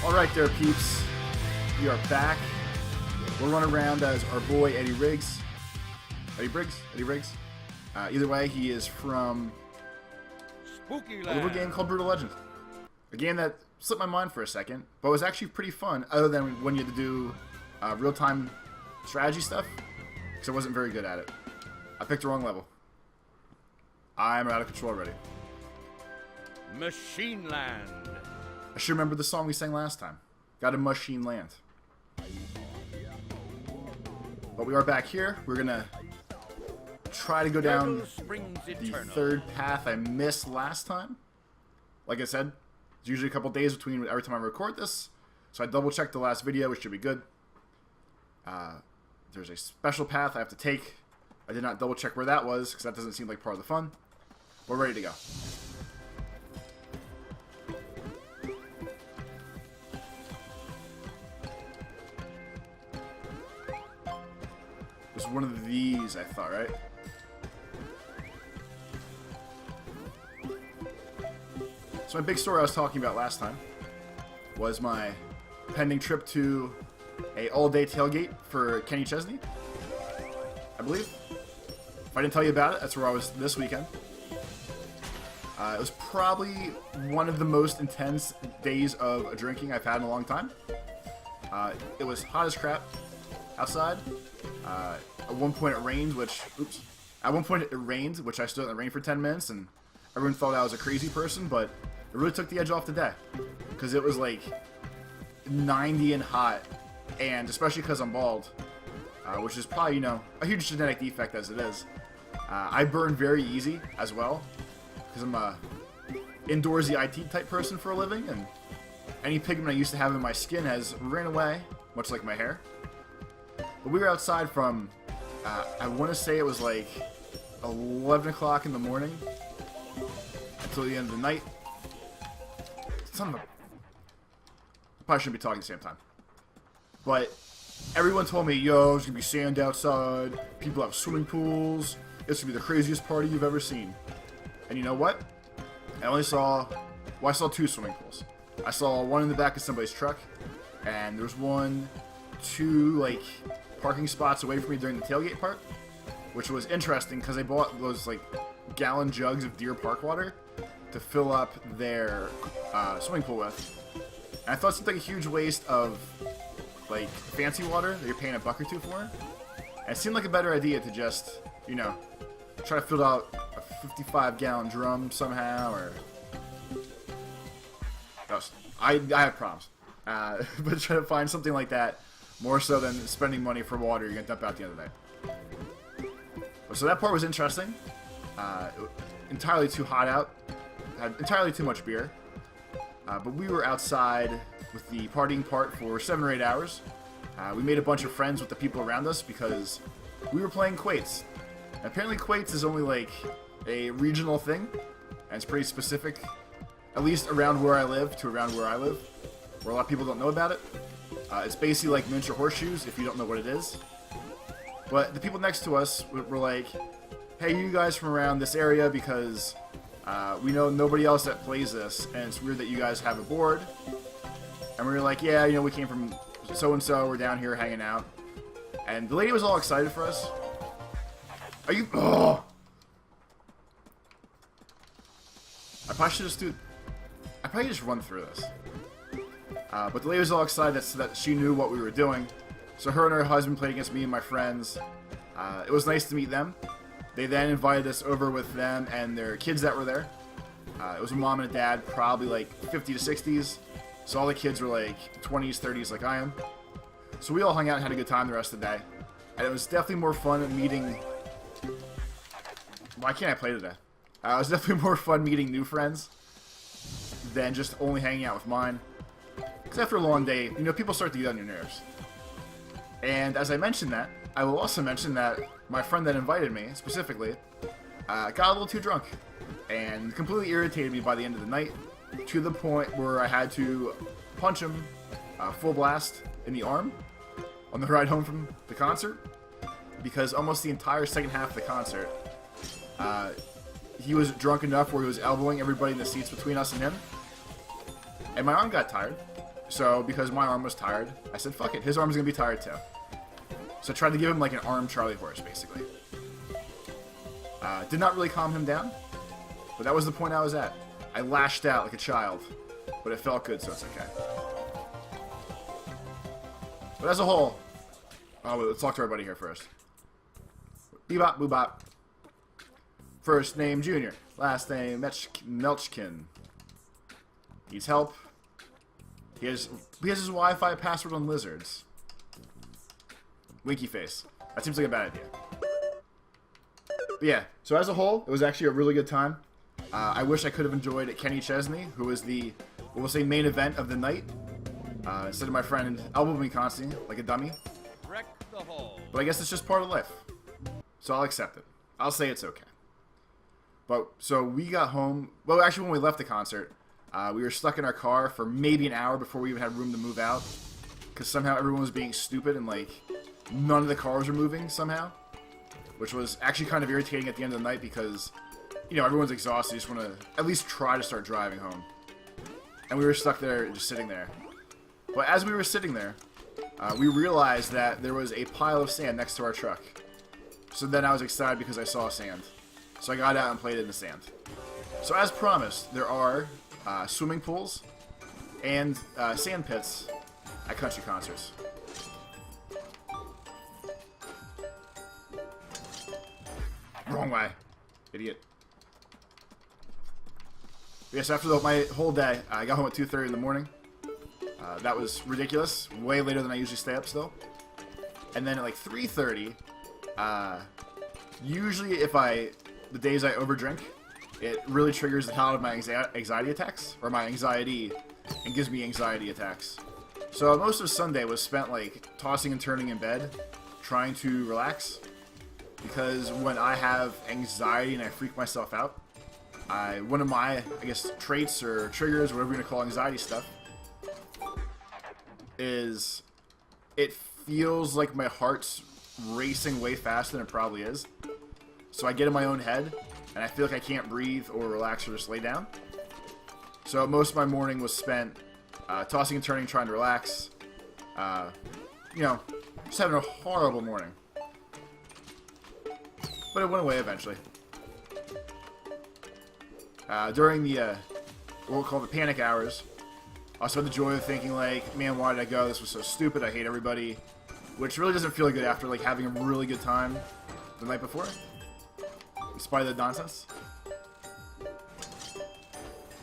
Alright there, peeps. We are back. We'll run around as our boy Eddie Riggs. Eddie Riggs? Either way, he is from a little game called Brutal Legend. A game that slipped my mind for a second, but was actually pretty fun, other than when you had to do real-time strategy stuff, because I wasn't very good at it. I picked the wrong level. I'm out of control already. Machineland. I should remember the song we sang last time. Got a Machine Land. But we are back here. We're gonna try to go down the third path I missed last time. Like I said, it's usually a couple days between every time I record this, so I double checked the last video, which should be good. There's a special path I have to take. I did not double check where that was, because that doesn't seem like part of the fun. We're ready to go. There's one of these, I thought, right? So my big story I was talking about last time was my pending trip to a all-day tailgate for Kenny Chesney, I believe. If I didn't tell you about it, that's where I was this weekend. It was probably one of the most intense days of drinking I've had in a long time. It was hot as crap outside. At one point it rained, which I stood in the rain for 10 minutes, and everyone thought I was a crazy person, but it really took the edge off the day, because it was like 90 and hot, and especially because I'm bald, which is probably, you know, a huge genetic defect as it is. I burn very easy as well, because I'm a indoorsy IT type person for a living, and any pigment I used to have in my skin has ran away, much like my hair. But we were outside from, I want to say it was like 11 o'clock in the morning until the end of the night. I probably shouldn't be talking at the same time. But everyone told me, yo, there's going to be sand outside, people have swimming pools, it's going to be the craziest party you've ever seen. And you know what? I saw two swimming pools. I saw one in the back of somebody's truck, and there was two, like, parking spots away from me during the tailgate part, which was interesting because they bought those, like, gallon jugs of Deer Park water to fill up their swimming pool with. And I thought it seemed like a huge waste of, like, fancy water that you're paying $1 or $2 for. And it seemed like a better idea to just, you know, try to fill out a 55-gallon drum somehow, or... I have problems. But try to find something like that, more so than spending money for water you're going to dump out at the end of the day. So that part was interesting. Entirely too hot out. Had entirely too much beer. But we were outside with the partying part for 7 or 8 hours. We made a bunch of friends with the people around us because we were playing Quates. And apparently Quates is only like a regional thing, and it's pretty specific, at least around where I live to around where I live, where a lot of people don't know about it. It's basically like miniature horseshoes if you don't know what it is. But the people next to us were like, hey, you guys from around this area, because we know nobody else that plays this, and it's weird that you guys have a board. And we were like, yeah, you know, we came from so-and-so, we're down here hanging out. And the lady was all excited for us. Are you... Oh! I probably just run through this. But the lady was all excited that she knew what we were doing. So her and her husband played against me and my friends. It was nice to meet them. They then invited us over with them and their kids that were there. It was a mom and a dad, probably like 50 to 60s. So all the kids were like 20s, 30s like I am. So we all hung out and had a good time the rest of the day. And it was definitely more fun meeting... Why can't I play today? It was definitely more fun meeting new friends than just only hanging out with mine. Because after a long day, you know, people start to get on your nerves. And as I mentioned that, I will also mention that my friend that invited me, specifically, got a little too drunk. And completely irritated me by the end of the night, to the point where I had to punch him full blast in the arm on the ride home from the concert. Because almost the entire second half of the concert, he was drunk enough where he was elbowing everybody in the seats between us and him. And my arm got tired. So, because my arm was tired, I said, fuck it, his arm's gonna be tired too. So I tried to give him like an arm Charlie horse, basically. Did not really calm him down, but that was the point I was at. I lashed out like a child, but it felt good, so it's okay. But as a whole, let's talk to our buddy here first. Bebop, boobop. First name Junior, last name Melchkin. Needs help. He has his Wi-Fi password on lizards. Winky face. That seems like a bad idea. But yeah, so as a whole, it was actually a really good time. I wish I could have enjoyed Kenny Chesney, who was the, we'll say, main event of the night. Instead of my friend elbowing me constantly, like a dummy. Wreck the hole. But I guess it's just part of life. So I'll accept it. I'll say it's okay. But, so we got home, well actually when we left the concert, we were stuck in our car for maybe an hour before we even had room to move out. Because somehow everyone was being stupid and like, none of the cars were moving somehow. Which was actually kind of irritating at the end of the night because, you know, everyone's exhausted. You just want to at least try to start driving home. And we were stuck there, just sitting there. But as we were sitting there, we realized that there was a pile of sand next to our truck. So then I was excited because I saw sand. So I got out and played in the sand. So as promised, there are swimming pools and sand pits at country concerts. Wrong way. Idiot. Yes, after my whole day, I got home at 2:30 in the morning. That was ridiculous. Way later than I usually stay up still. And then at like 3:30, usually the days I overdrink, it really triggers the hell out of my anxiety attacks, or my anxiety, and gives me anxiety attacks. So most of Sunday was spent like tossing and turning in bed, trying to relax. Because when I have anxiety and I freak myself out, one of my, I guess, traits or triggers, whatever you're going to call anxiety stuff, is it feels like my heart's racing way faster than it probably is. So I get in my own head, and I feel like I can't breathe or relax or just lay down. So most of my morning was spent tossing and turning, trying to relax. You know, just having a horrible morning. But it went away eventually. During the, what we'll call the panic hours, I also had the joy of thinking like, man, why did I go? This was so stupid. I hate everybody. Which really doesn't feel good after like having a really good time the night before. In spite of the nonsense.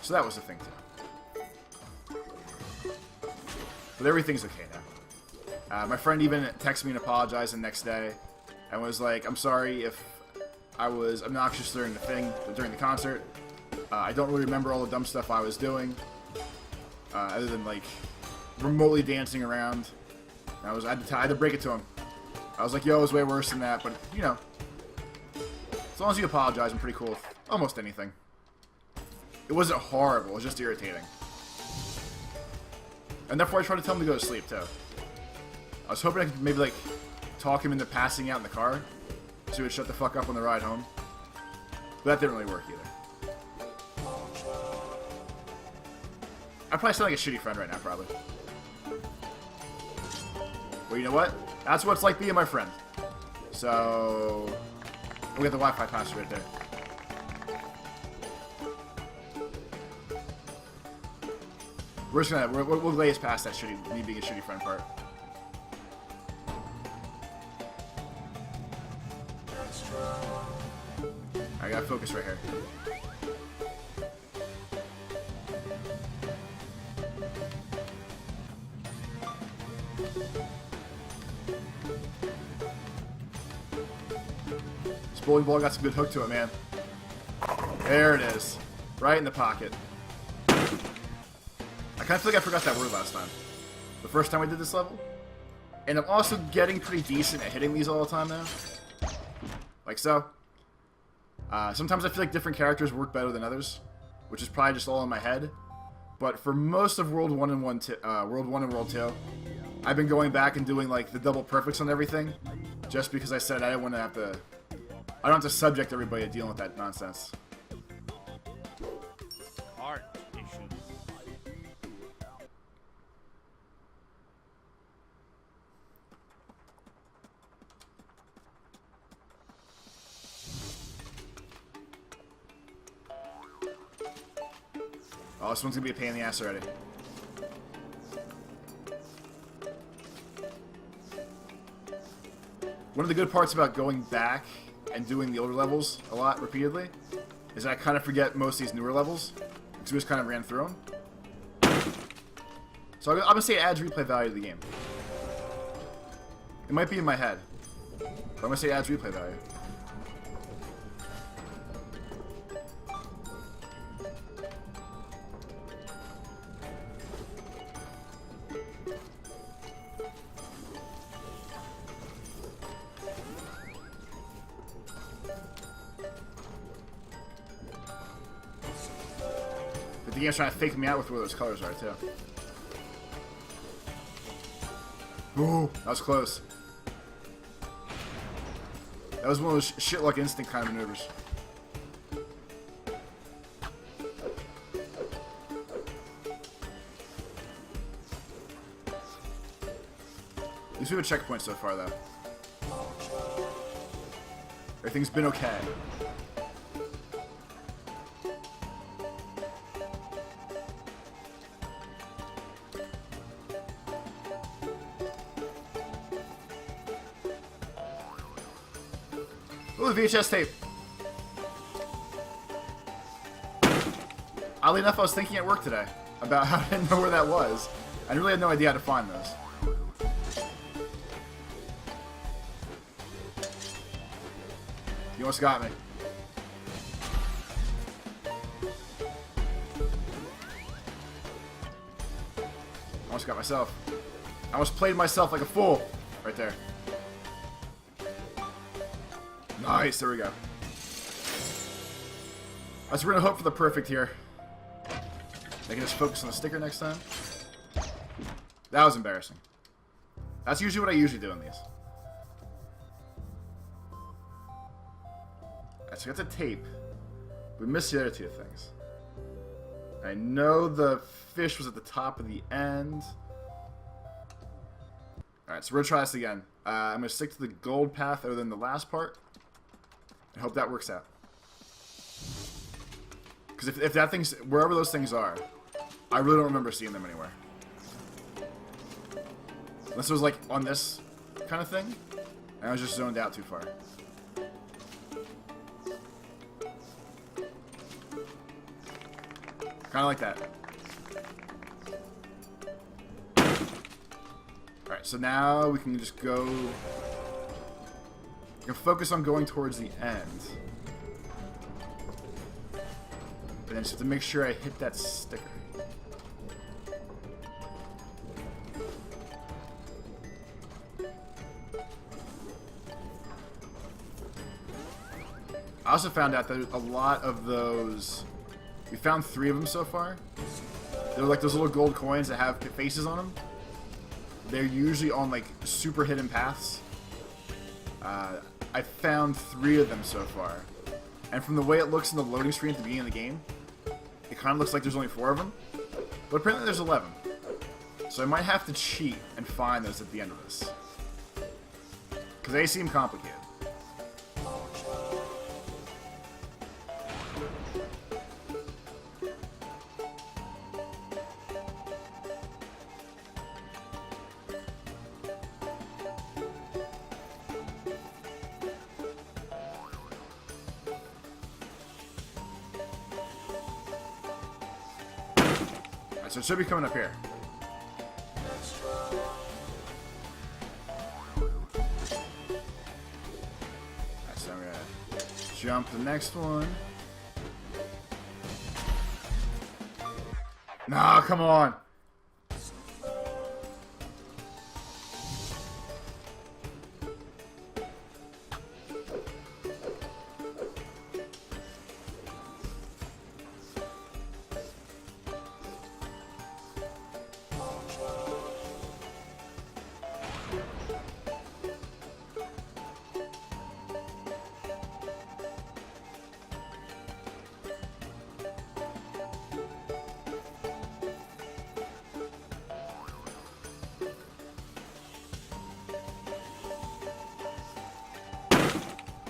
So that was the thing too. But everything's okay now. My friend even texted me and apologized the next day. And was like, I'm sorry if I was obnoxious during the concert. I don't really remember all the dumb stuff I was doing. Other than like remotely dancing around. I had to break it to him. I was like, yo, it was way worse than that, but you know. As long as you apologize, I'm pretty cool with almost anything. It wasn't horrible, it was just irritating. And therefore I tried to tell him to go to sleep too. I was hoping I could maybe like talk him into passing out in the car so he would shut the fuck up on the ride home. But that didn't really work either. I probably sound like a shitty friend right now, probably. Well, you know what? That's what it's like being my friend. So, we got the Wi-Fi password right there. We're just gonna, we'll glaze past that me being a shitty friend part. I gotta focus right here. This bowling ball got some good hook to it, man. There it is. Right in the pocket. I kind of feel like I forgot that word last time. The first time we did this level. And I'm also getting pretty decent at hitting these all the time now. Like so. Sometimes I feel like different characters work better than others, which is probably just all in my head. But for most of World 1 and World 2, I've been going back and doing like the double perfects on everything, just because I said I didn't want to have to. I don't have to subject everybody to dealing with that nonsense. Art issues. Oh, this one's gonna be a pain in the ass already. One of the good parts about going back and doing the older levels a lot repeatedly is that I kind of forget most of these newer levels because we just kind of ran through them. So I'm gonna say it adds replay value to the game. It might be in my head, but I'm gonna say it adds replay value. The game's trying to fake me out with where those colors are, too. Ooh, that was close. That was one of those shit-like instinct kind of maneuvers. At least we have a checkpoint so far, though. Everything's been okay. Ooh, the VHS tape. Oddly enough, I was thinking at work today about how I didn't know where that was. I really had no idea how to find those. You almost got me. Almost got myself. I almost played myself like a fool. Right there. Nice, there we go. Alright, so we're gonna hope for the perfect here. They can just focus on the sticker next time. That was embarrassing. That's usually what I usually do in these. Alright, so we got the tape. We missed the other two things. I know the fish was at the top of the end. Alright, so we're gonna try this again. I'm gonna stick to the gold path other than the last part. I hope that works out. Because if that thing's... wherever those things are, I really don't remember seeing them anywhere. Unless it was like on this kind of thing, and I was just zoned out too far. Kind of like that. Alright, so now we can just go... I can focus on going towards the end. And then just have to make sure I hit that sticker. I also found out that a lot of those... we found 3 of them so far. They're like those little gold coins that have faces on them. They're usually on like super hidden paths. I found 3 of them so far. And from the way it looks in the loading screen at the beginning of the game, it kind of looks like there's only 4 of them. But apparently there's 11. So I might have to cheat and find those at the end of this. Because they seem complicated. So it should be coming up here. Alright, so I'm gonna jump the next one. Nah, come on.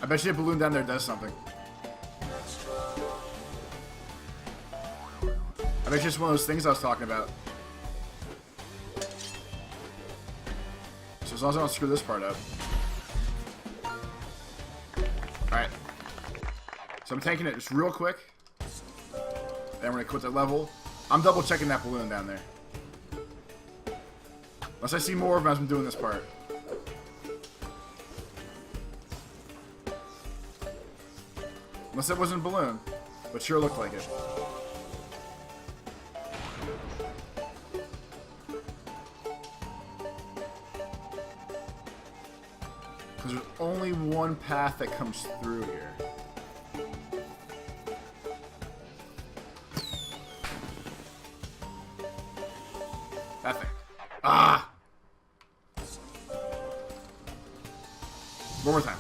I bet you a balloon down there does something. I bet it's just one of those things I was talking about. So as long as I don't screw this part up. Alright. So I'm tanking it just real quick. Then we're gonna quit the level. I'm double checking that balloon down there. Unless I see more of them as I'm doing this part. Unless it wasn't a balloon, but sure looked like it. Because there's only one path that comes through here. That thing. Ah! One more time.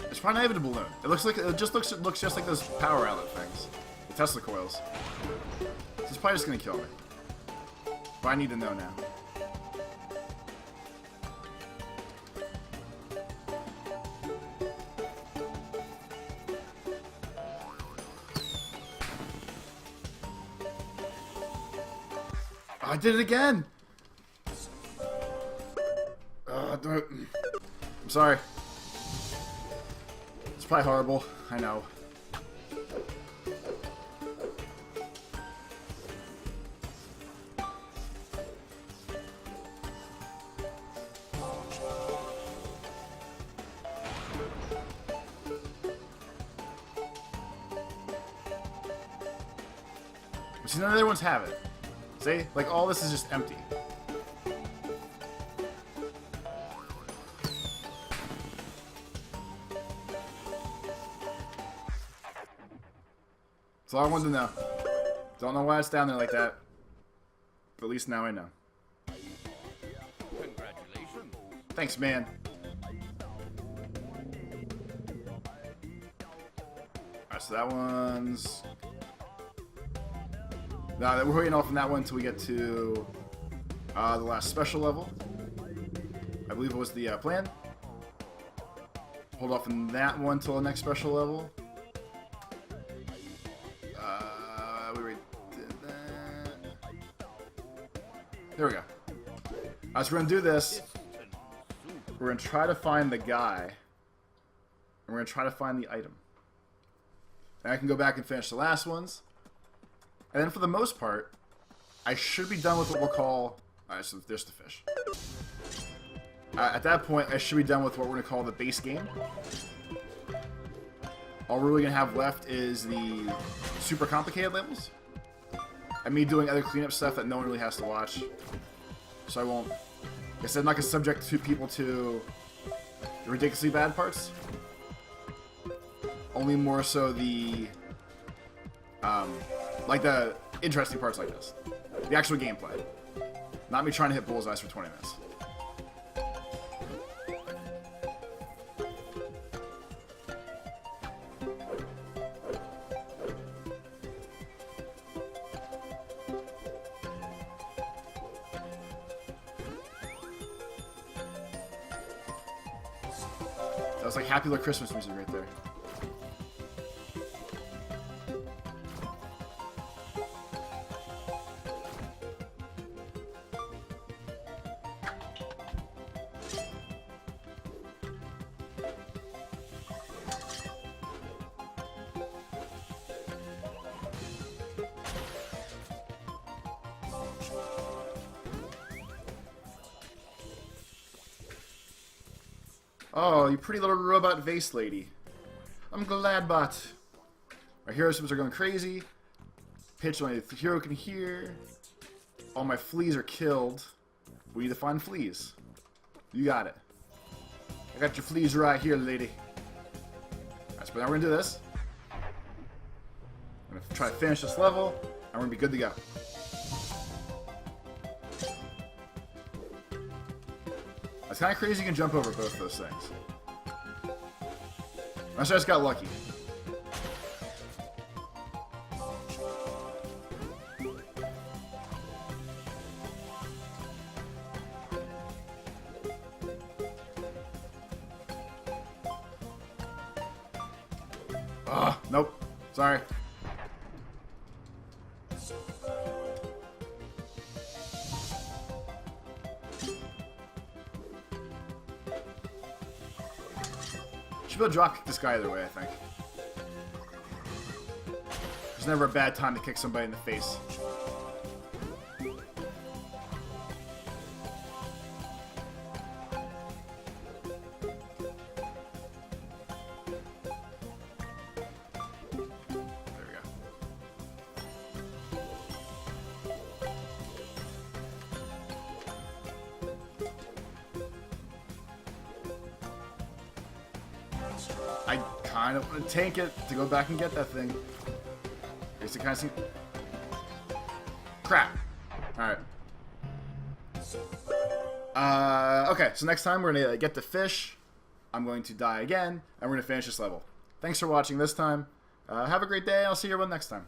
It's probably not even a balloon. It looks like it looks just like those power outlet things, the Tesla coils. It's probably just gonna kill me. But I need to know now. I did it again! I'm sorry. It's probably horrible. I know. But see, none of the other ones have it. See? Like, all this is just empty. That's all I wanted to know. Don't know why it's down there like that. But at least now I know. Congratulations. Thanks, man. Alright, so that one's... No, we're waiting off on that one until we get to the last special level. I believe it was the plan. Hold off on that one till the next special level. We already did that. There we go. Alright, so we're going to do this. We're going to try to find the guy. And we're going to try to find the item. And I can go back and finish the last ones. And then for the most part, I should be done with what we'll call... Alright, so there's the fish. At that point, I should be done with what we're going to call the base game. All we're really going to have left is the super complicated levels. And me doing other cleanup stuff that no one really has to watch. So I won't... Like I said, I'm not going to subject people to the ridiculously bad parts. Only more so the... like the interesting parts like this. The actual gameplay. Not me trying to hit bullseyes for 20 minutes. That was like Happy Little Christmas music right there. Oh, you pretty little robot vase lady. I'm glad, bot. Our hero systems are going crazy. Pitch only the hero can hear. All my fleas are killed. We need to find fleas. You got it. I got your fleas right here, lady. Alright, so now we're gonna do this. I'm gonna try to finish this level, and we're gonna be good to go. It's kind of crazy you can jump over both those things. Unless I just got lucky. Oh, nope. Sorry. Should be able to drop kick this guy either way, I think. There's never a bad time to kick somebody in the face. I kind of want to tank it to go back and get that thing. Here's the kind of thing. Crap. Alright. Okay, so next time we're going to get the fish. I'm going to die again, and we're going to finish this level. Thanks for watching this time. Have a great day. I'll see you everyone next time.